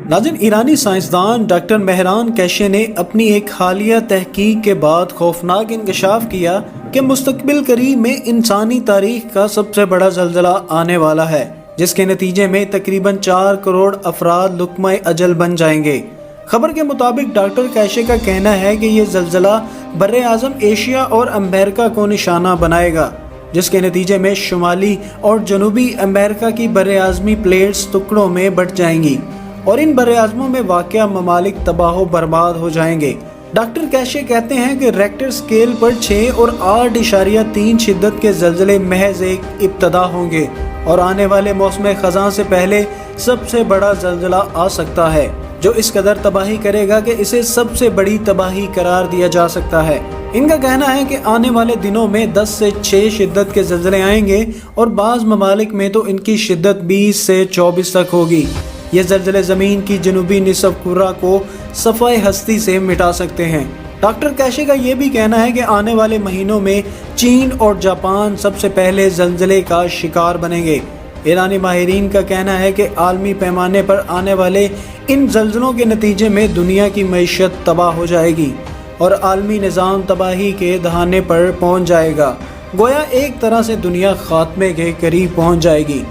नाज़रीन, ईरानी साइंसदान doctor Mehran cache ने अपनी एक हालिया तहकीक के बाद खौफनाक इंकशाफ किया कि मुस्तकबिल करीब में इंसानी तारीख का सबसे बड़ा ज़ल्ज़ला आने वाला है, जिसके नतीजे में तकरीबन 4 करोड़ अफराद लुक़्मा अजल बन जाएंगे। खबर के मुताबिक डॉक्टर कैशे का कहना है कि ये ज़ल्ज़ला बर्रे आज़म एशिया और अमेरिका को निशाना बनाएगा, जिसके नतीजे में शुमाली और जनूबी अमेरिका की बर्रे आज़मी प्लेट्स टुकड़ों में बट जाएंगी और इन बर्रे आज़मों में वाक़या ममालिक तबाह बर्बाद हो जाएंगे। डॉक्टर कैशे कहते हैं कि रेक्टर स्केल पर 6 और 8.3 शिद्दत के ज़ल्ज़ले महज एक इब्तदा होंगे और आने वाले मौसम ख़ज़ां से पहले सबसे बड़ा ज़ल्ज़ला आ सकता है, जो इस कदर तबाही करेगा कि इसे सबसे बड़ी तबाही करार दिया जा सकता है। इनका कहना है कि आने वाले दिनों में 10 से 6 शिद्दत के ज़ल्ज़ले आएंगे और बाज़ ममालिक में तो इनकी शिद्दत 20 से 24 तक होगी। ये ज़ल्ज़ले ज़मीन की जनूबी निसफ़ कुर्रा को सफ़ाए हस्ती से मिटा सकते हैं। डॉक्टर कैशे का ये भी कहना है कि आने वाले महीनों में चीन और जापान सबसे पहले ज़ल्ज़ले का शिकार बनेंगे। ईरानी माहिरीन का कहना है कि आलमी पैमाने पर आने वाले इन ज़ल्ज़लों के नतीजे में दुनिया की मईशत तबाह हो जाएगी और आलमी निज़ाम तबाही के दहाने पर पहुँच जाएगा। गोया एक तरह से दुनिया ख़ात्मे के करीब पहुँच जाएगी।